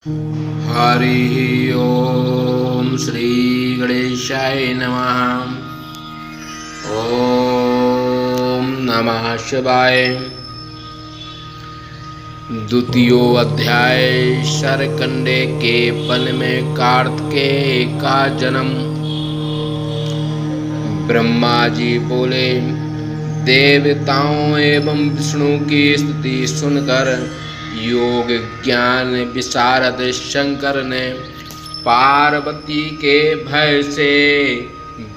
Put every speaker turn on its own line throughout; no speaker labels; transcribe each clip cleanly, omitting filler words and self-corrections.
हरि ओम श्री गणेशाय नमः। ओम नमः शिवाय। द्वितीयो अध्याय। शरकंडे के वन में कार्तिकेय का जन्म। ब्रह्मा जी बोले, देवताओं एवं विष्णु की स्तुति सुनकर योग ज्ञान विशारद शंकर ने पार्वती के भय से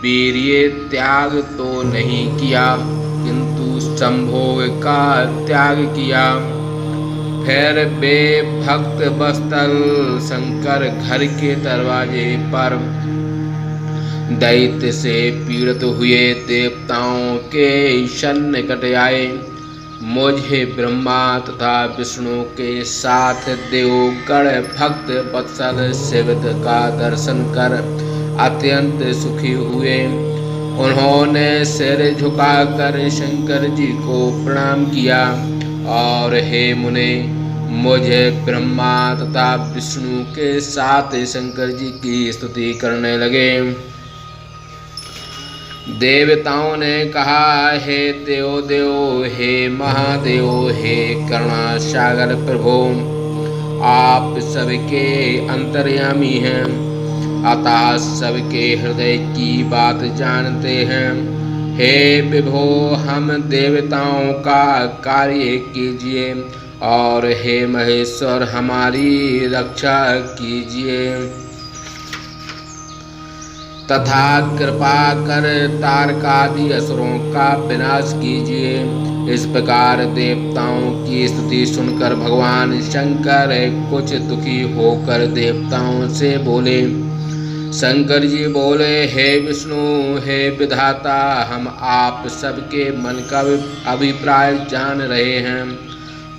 वीर्य त्याग तो नहीं किया, किंतु संभोग का त्याग किया। फिर वे भक्त बस्तल शंकर घर के दरवाजे पर दैत्य से पीड़ित हुए देवताओं के सन्निकट आए। मुझे ब्रह्मा तथा विष्णु के साथ देवगण भक्त वत्सल शिव का दर्शन कर अत्यंत सुखी हुए। उन्होंने सिर झुकाकर शंकर जी को प्रणाम किया और हे मुने, मुझे ब्रह्मा तथा विष्णु के साथ शंकर जी की स्तुति करने लगे। देवताओं ने कहा, हे देवो, हे महादेव, हे करुणा सागर प्रभु, आप सबके अंतर्यामी हैं, अतः सबके हृदय की बात जानते हैं। हे विभो, हम देवताओं का कार्य कीजिए और हे महेश्वर, हमारी रक्षा कीजिए तथा कृपा कर तारकादि असुरों का विनाश कीजिए। इस प्रकार देवताओं की स्तुति सुनकर भगवान शंकर कुछ दुखी होकर देवताओं से बोले। शंकर जी बोले, हे विष्णु, हे विधाता, हम आप सबके मन का अभिप्राय जान रहे हैं,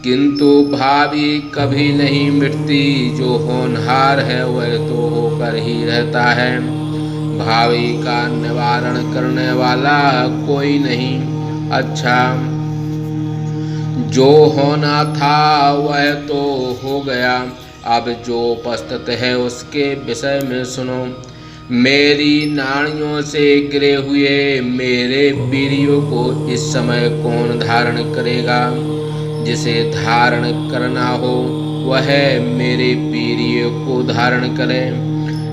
किंतु भावी कभी नहीं मिटती। जो होनहार है वह तो होकर ही रहता है, भावी का निवारण करने वाला कोई नहीं। अच्छा, जो होना था वह तो हो गया, अब जो उपस्थित है उसके विषय में सुनो। मेरी नाड़ियों से गिरे हुए मेरे वीर्यों को इस समय कौन धारण करेगा? जिसे धारण करना हो वह मेरे वीर्य को धारण करे।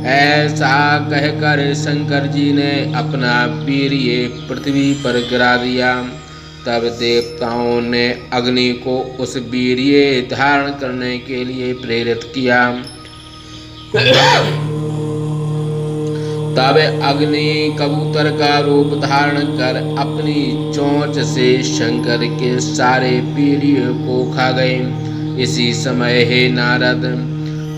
ऐसा कहकर शंकर जी ने अपना वीर्य पृथ्वी पर गिरा दिया। तब देवताओं ने अग्नि को उस वीर्य धारण करने के लिए प्रेरित किया। तब अग्नि कबूतर का रूप धारण कर अपनी चोंच से शंकर के सारे वीर्य को खा गई। इसी समय हे नारद,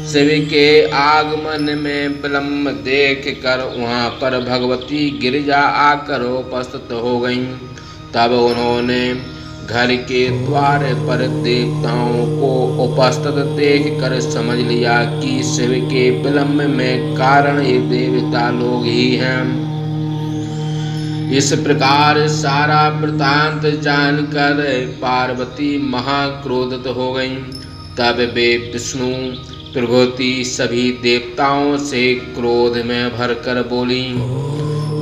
शिव के आगमन में विलंब देख कर वहां पर भगवती गिरिजा आकर उपस्थित हो गईं। तब उन्होंने घर के द्वार पर देवताओं को उपस्थित देख कर समझ लिया कि शिव के विलंब में कारण ये देवता लोग ही हैं। इस प्रकार सारा वृतांत जानकर पार्वती महाक्रोधित हो गईं। तब वे विष्णु प्रभृति सभी देवताओं से क्रोध में भरकर बोली।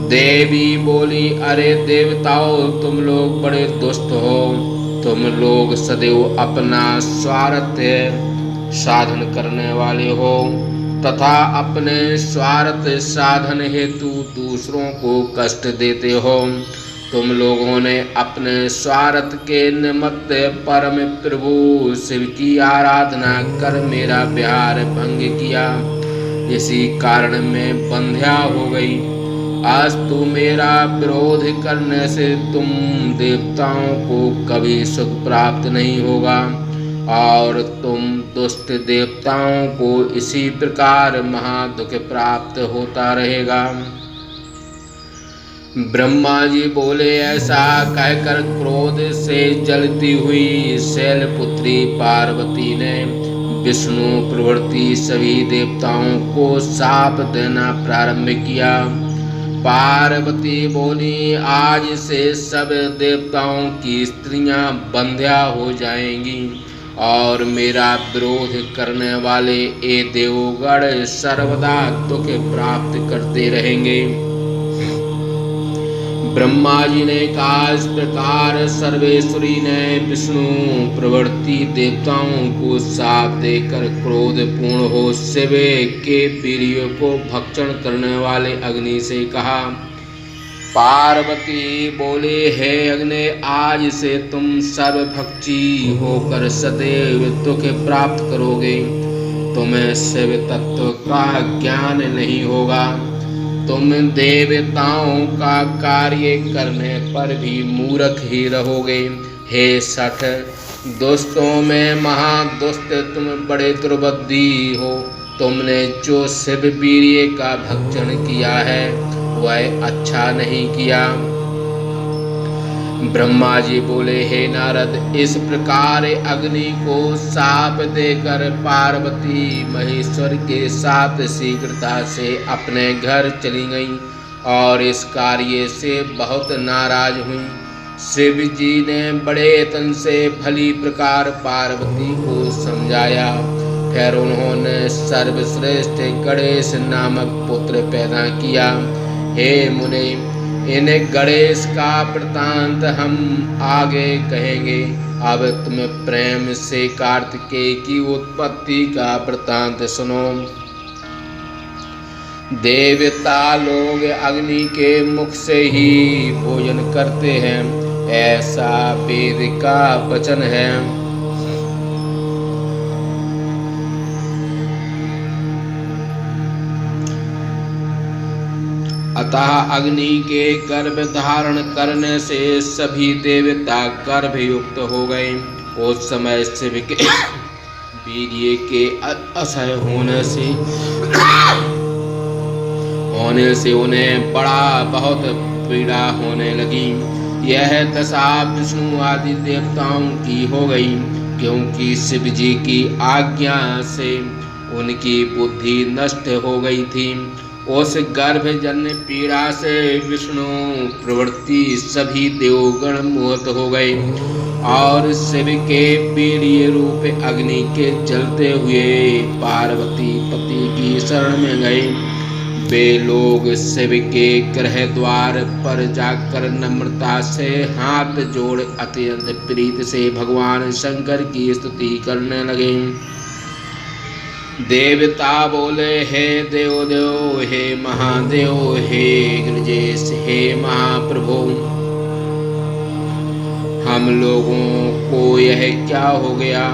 देवी बोली, अरे देवताओं, तुम लोग बड़े दुष्ट हो। तुम लोग सदैव अपना स्वार्थ साधन करने वाले हो तथा अपने स्वार्थ साधन हेतु दूसरों को कष्ट देते हो। तुम लोगों ने अपने स्वार्थ के निमित्त परम प्रभु शिव की आराधना कर मेरा विहार भंग किया। इसी कारण मैं बंध्या हो गई। आज तू मेरा विरोध करने से तुम देवताओं को कभी सुख प्राप्त नहीं होगा और तुम दुष्ट देवताओं को इसी प्रकार महादुख प्राप्त होता रहेगा। ब्रह्मा जी बोले, ऐसा कहकर क्रोध से जलती हुई शैलपुत्री पार्वती ने विष्णु प्रभृति सभी देवताओं को शाप देना प्रारंभ किया। पार्वती बोली, आज से सब देवताओं की स्त्रियां बंध्या हो जाएंगी और मेरा विरोध करने वाले ये देवगण सर्वदा दुख प्राप्त करते रहेंगे। ब्रह्मा जी ने कहा, इस प्रकार सर्वेश्वरी ने विष्णु प्रवृत्ति देवताओं को शाप देकर क्रोध पूर्ण हो शिव के वीर्य को भक्षण करने वाले अग्नि से कहा। पार्वती बोले, हे अग्नि, आज से तुम सर्वभक्षी होकर सदैव दुख प्राप्त करोगे। तुम्हें शिव तत्व का ज्ञान नहीं होगा। तुम देवताओं का कार्य करने पर भी मूर्ख ही रहोगे। हे सठ, दुष्टों में महादुष्ट तुम बड़े दुर्बुद्धि हो। तुमने जो शिव वीर्य का भक्षण किया है वह अच्छा नहीं किया। ब्रह्मा जी बोले, हे नारद, इस प्रकार अग्नि को शाप देकर पार्वती महेश्वर के साथ शीघ्रता से अपने घर चली गईं और इस कार्य से बहुत नाराज हुई। शिव जी ने बड़े यत्न से भली प्रकार पार्वती को समझाया। फिर उन्होंने सर्वश्रेष्ठ गणेश नामक पुत्र पैदा किया। हे मुने, इन गणेश का वृत्तांत हम आगे कहेंगे। अब तुम प्रेम से कार्तिकेय की उत्पत्ति का वृत्तांत सुनो। देवता लोग अग्नि के मुख से ही भोजन करते हैं, ऐसा वेद का वचन है। अतः अग्नि के गर्भ धारण करने से सभी देवता गर्भयुक्त हो गए। उस समय शिव के वीर्य के असह्य होने से उन्हें बड़ा बहुत पीड़ा होने लगी। यह दशा विष्णु आदि देवताओं की हो गई, क्योंकि शिव जी की आज्ञा से उनकी बुद्धि नष्ट हो गई थी। उस गर्भजन्य पीड़ा से विष्णु प्रवृत्ति सभी देवगण मोहित हो गए और शिव के वीर्य रूप अग्नि के जलते हुए पार्वती पति की शरण में गए। वे लोग शिव के गृह द्वार पर जाकर नम्रता से हाथ जोड़ अत्यंत प्रीत से भगवान शंकर की स्तुति करने लगे। देवता बोले, हे देवदेव, हे महादेव, हे गिरिजेश, हे महाप्रभु, हम लोगों को यह क्या हो गया?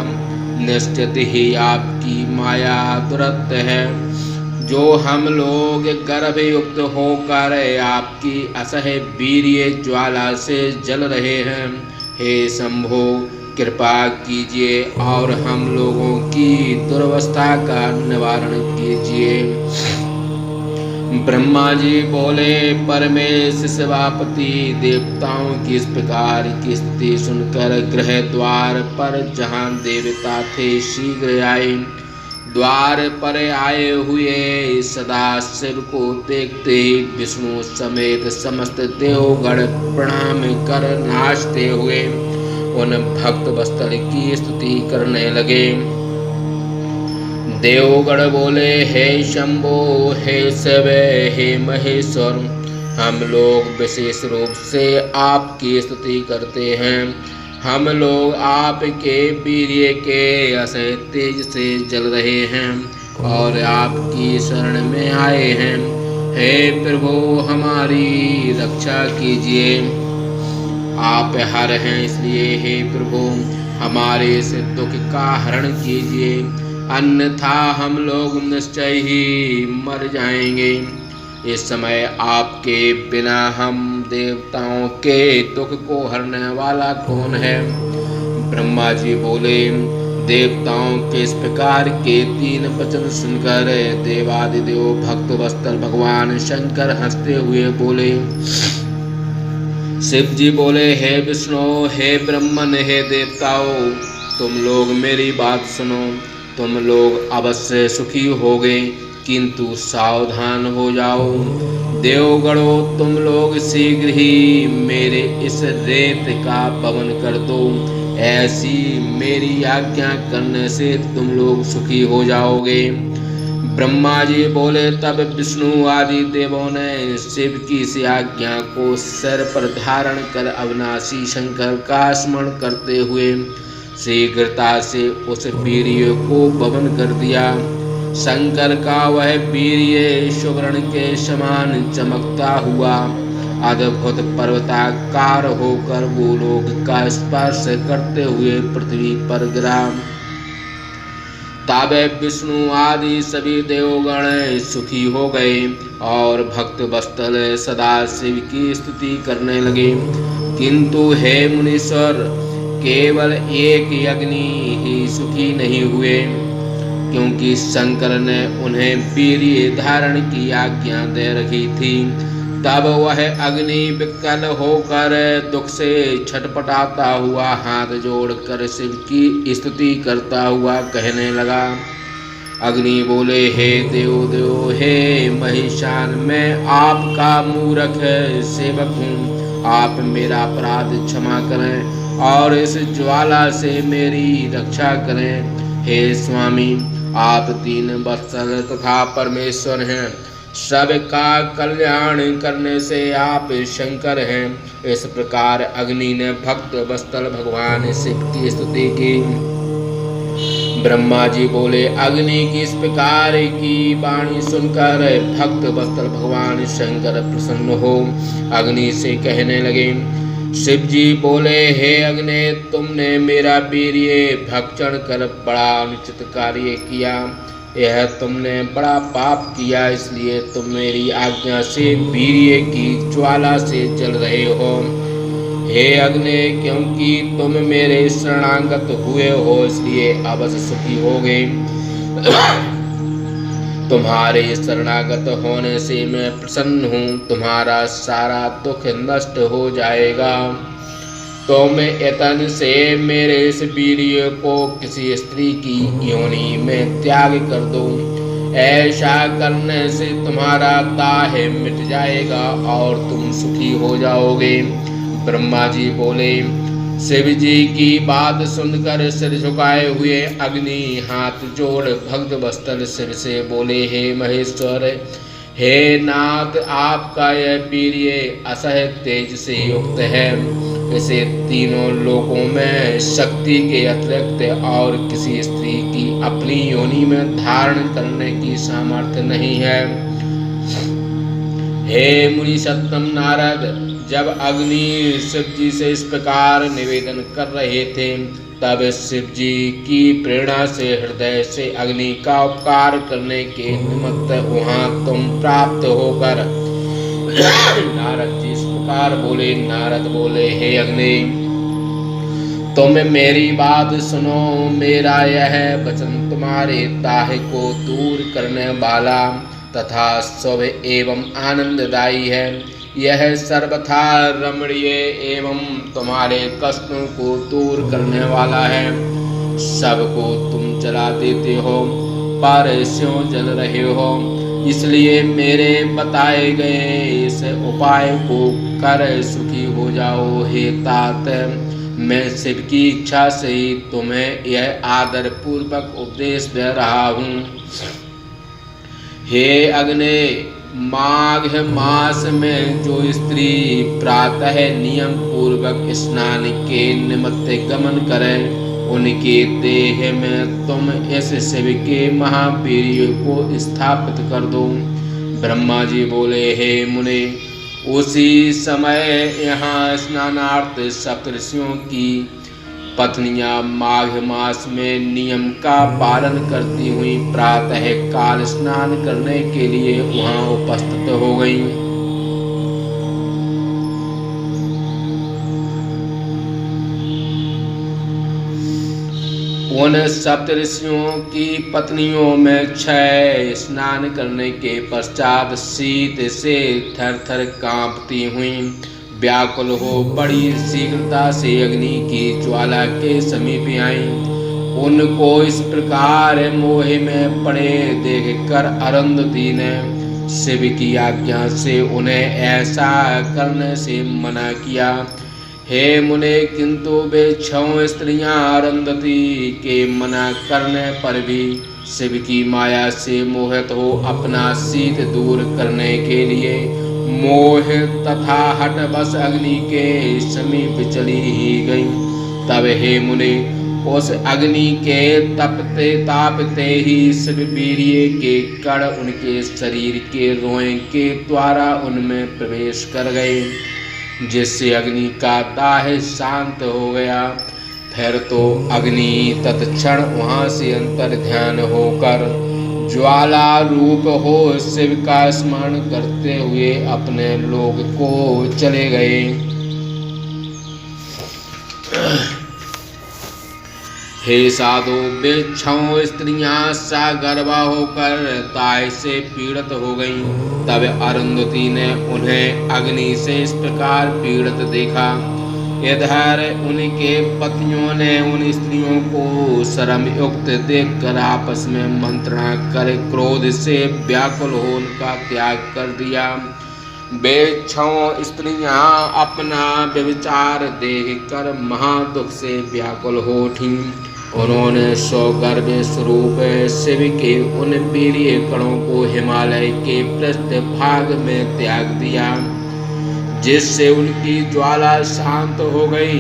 निश्चित ही आपकी माया दुरत्त है, जो हम लोग गर्भयुक्त होकर आपकी असह्य वीर्य ज्वाला से जल रहे हैं। हे शंभो, कृपा कीजिए और हम लोगों की दुर्वस्था का निवारण कीजिए। ब्रह्मा जी बोले, परमेश शिवापति, देवताओं की इस प्रकार की स्थिति सुनकर गृह द्वार पर जहाँ देवता थे शीघ्र आए। द्वार पर आए हुए सदाशिव को देखते ही विष्णु समेत समस्त देवगण प्रणाम कर नाचते हुए उन भक्त वत्सल की स्तुति करने लगे। देवगण बोले, हे शंभो, हे शिव, हे महेश्वर, हम लोग विशेष रूप से आपकी स्तुति करते हैं। हम लोग आपके वीर्य के असह्य तेज से जल रहे हैं और आपकी शरण में आए हैं। हे प्रभु, हमारी रक्षा कीजिए। आप हर हैं, इसलिए हे प्रभु हमारे इस दुख का हरण कीजिए, अन्यथा हम लोग निश्चय ही मर जाएंगे। इस समय आपके बिना हम देवताओं के दुख को हरने वाला कौन है? ब्रह्मा जी बोले, देवताओं के इस प्रकार के 3 वचन सुनकर देवादिदेव भक्त वत्सल भगवान शंकर हंसते हुए बोले। शिव जी बोले, हे विष्णु, हे ब्रह्मन, हे देवताओं, तुम लोग मेरी बात सुनो। तुम लोग अवश्य सुखी होगे, किंतु सावधान हो जाओ। देवगणों, तुम लोग शीघ्र ही मेरे इस रेत का पवन कर दो। ऐसी मेरी आज्ञा करने से तुम लोग सुखी हो जाओगे। ब्रह्मा जी बोले। तब विष्णु आदि देवों ने शिव की इस आज्ञा को सिर पर धारण कर अविनाशी शंकर का स्मरण करते हुए शीघ्रता से उस वीर्य को भवन कर दिया। शंकर का वह वीर्य सुवर्ण के समान चमकता हुआ अद्भुत पर्वताकार होकर भूलोक का स्पर्श करते हुए पृथ्वी पर गिरा। तब विष्णु आदि सभी देवगण सुखी हो गए और भक्त वत्सल सदा शिव की स्तुति करने लगे। किंतु हे मुनीश्वर, केवल एक अग्नि ही सुखी नहीं हुए, क्योंकि शंकर ने उन्हें वीर्य धारण की आज्ञा दे रखी थी। तब वह अग्नि विकल होकर दुख से छटपटाता हुआ हाथ जोड़कर शिव की स्तुति करता हुआ कहने लगा। अग्नि बोले। हे देव, हे महिषान, मैं आपका मूर्ख सेवक हूँ। आप मेरा अपराध क्षमा करें और इस ज्वाला से मेरी रक्षा करें। हे स्वामी, आप दीन वत्सल तथा परमेश्वर हैं। सबका कल्याण करने से आप शंकर हैं। इस प्रकार अग्नि ने भक्त वत्सल भगवान शिव की स्तुति की। ब्रह्मा जी बोले। अग्नि की इस प्रकार की वाणी सुनकर भक्त वत्सल भगवान शंकर प्रसन्न हो अग्नि से कहने लगे। शिव जी बोले। हे अग्नि, तुमने मेरा वीर्य भक्षण कर बड़ा अनुचित कार्य किया। यह तुमने बड़ा पाप किया, इसलिए तुम मेरी आज्ञा से वीर्य की ज्वाला से जल रहे हो। हे अग्नि, क्योंकि तुम मेरे शरणागत हुए हो, इसलिए अवश्य सुखी होगे। तुम्हारे शरणागत होने से मैं प्रसन्न हूँ। तुम्हारा सारा दुख नष्ट हो जाएगा। तुम यतन से मेरे इस वीर्य को किसी स्त्री की योनि में त्याग कर दो। ऐसा करने से तुम्हारा दाह मिट जाएगा और तुम सुखी हो जाओगे। ब्रह्मा जी बोले। शिव जी की बात सुनकर सिर झुकाए हुए अग्नि हाथ जोड़ भक्त वत्सल शिव से बोले। हे महेश्वर, हे नाथ, आपका यह वीर्य असह्य तेज से युक्त है। इसे तीनों लोकों में शक्ति के अतिरिक्त और किसी स्त्री की अपनी योनि में धारण करने की सामर्थ्य नहीं है। हे मुनि सत्तम नारद, जब अग्नि शिव जी से इस प्रकार निवेदन कर रहे थे, तब शिव जी की प्रेरणा से हृदय से अग्नि का उपकार करने के निमित्त वहां तुम प्राप्त होकर नारद जी इस प्रकार बोले। नारद बोले। हे अग्नि, तुम मेरी बात सुनो। मेरा यह वचन तुम्हारे दाह को दूर करने वाला तथा शुभ एवं आनंददायी है। यह सर्वथा रमणीय एवं तुम्हारे कष्टों को दूर करने वाला है। सबको तुम जला देते हो, पर स्यों जल रहे हो, इसलिए मेरे बताए गए इस उपाय को कर सुखी हो जाओ। हे तात, मैं शिव की इच्छा से ही तुम्हें यह आदर पूर्वक उपदेश दे रहा हूँ। हे अग्नि, माघ मास में जो स्त्री प्रातः नियम पूर्वक स्नान के निमित्त गमन करें, उनके देह में तुम इस शिव के महावीर्य को स्थापित कर दो। ब्रह्मा जी बोले। हे मुने, उसी समय यहाँ स्नानार्थ सप्तऋषियों की पत्नियां माघ मास में नियम का पालन करती हुई प्रातः काल स्नान करने के लिए वहाँ उपस्थित हो गईं। उन सप्तऋषियों की पत्नियों में क्षय स्नान करने के पश्चात शीत से थर थर कांपती हुई व्याकुल हो बड़ी शीघ्रता से अग्नि की ज्वाला के समीप आईं। उनको इस प्रकार मोह में पड़े देखकर अरुंधति ने शिव की आज्ञा से उन्हें ऐसा करने से मना किया। हे मुने, किंतु वे 6 स्त्रियां अरुंधति के मना करने पर भी शिव की माया से मोहित हो अपना शीत दूर करने के लिए मोह तथा हट बस अग्नि के समीप चली ही गई। तब हे मुने, उस अग्नि के तपते तापते ही शिव वीर्य के कण उनके शरीर के रोए के द्वारा उनमें प्रवेश कर गए, जिससे अग्नि का दाह शांत हो गया। फिर तो अग्नि तत्क्षण वहां से अंतर ध्यान होकर ज्वाला रूप हो शिव का स्मरण करते हुए अपने लोक को चले गए। हे साधु, वे 6 स्त्रियां सगर्भा होकर दाह से पीड़ित हो गईं। तब अरुंधति ने उन्हें अग्नि से इस प्रकार पीड़ित देखा। इधर उनके पतियों ने उन स्त्रियों को शर्म युक्त देखकर आपस में मंत्रणा कर क्रोध से व्याकुल हो उनका त्याग कर दिया। वे 6 स्त्रियां अपना व्यभिचार देख कर महादुख से व्याकुल हो उठीं। उन्होंने सौगर्भ स्वरूप शिव के उन वीर्य कणों को हिमालय के पृष्ठ भाग में त्याग दिया, जिससे उनकी ज्वाला शांत हो गई।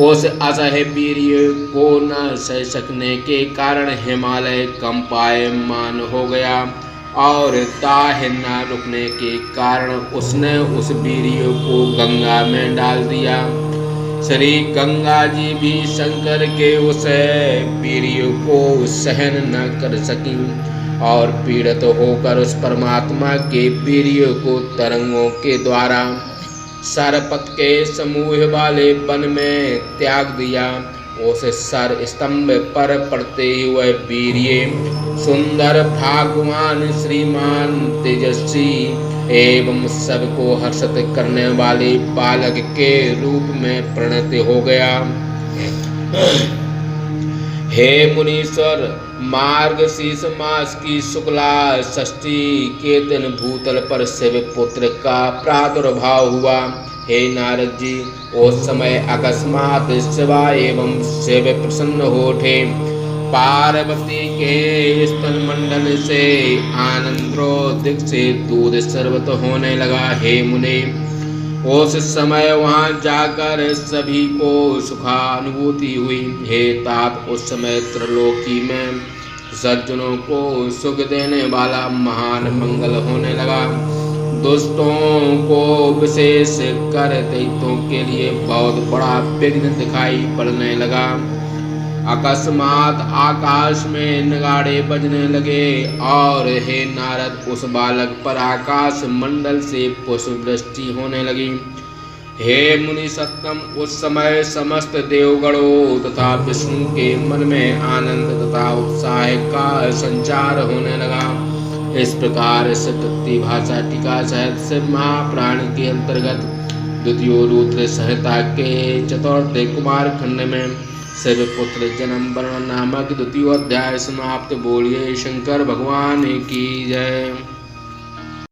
उस असह्य वीर्य को न सह सकने के कारण हिमालय कंपायमान हो गया और दाह न रुकने के कारण उसने उस वीर्य को गंगा में डाल दिया। श्री गंगा जी भी शंकर के उस वीर्य को सहन न कर सकी और पीड़ित होकर उस परमात्मा के वीर्य को तरंगों के द्वारा सरपत के समूह वाले वन में त्याग दिया। उस सर स्तंभ पर पड़ते हुए वीर्य सुंदर भगवान श्रीमान तेजस्वी एवं सबको हर्षित करने वाले बालक के रूप में परिणत हो गया। हे मुनीश्वर, मार्गशीर्ष मास की शुक्ला षष्ठी के दिन भूतल पर शिव पुत्र का प्रादुर्भाव हुआ। हे नारद जी, उस समय अकस्मात शिवा एवं शिव प्रसन्न हो उठे। पार्वती के स्तन मंडल से आनंदोदिक से दूध सर्वत होने लगा। हे मुने, उस समय वहां जाकर सभी को सुखानुभूति हुई। हे तात, उस समय त्रिलोकी में सज्जनों को सुख देने वाला महान मंगल होने लगा। दुष्टों को विशेष कर दैत्यों के लिए बहुत बड़ा विघ्न दिखाई पड़ने लगा। अकस्मात आकाश में नगाड़े बजने लगे और हे नारद, उस बालक पर आकाश मंडल से पुष्प वृष्टि होने लगी। हे मुनि सत्तम, उस समय समस्त देवगणों तथा विष्णु के मन में आनंद तथा उत्साह का संचार होने लगा। इस प्रकार इस तृतीय भाषा टीका सहित शिव महापुराण के अंतर्गत द्वितीय रुद्र संहिता के चतुर्थ कुमार खंड में शिव पुत्र जन्म वर्णन नामक द्वितीय अध्याय समाप्त। बोलिए शंकर भगवान की जय।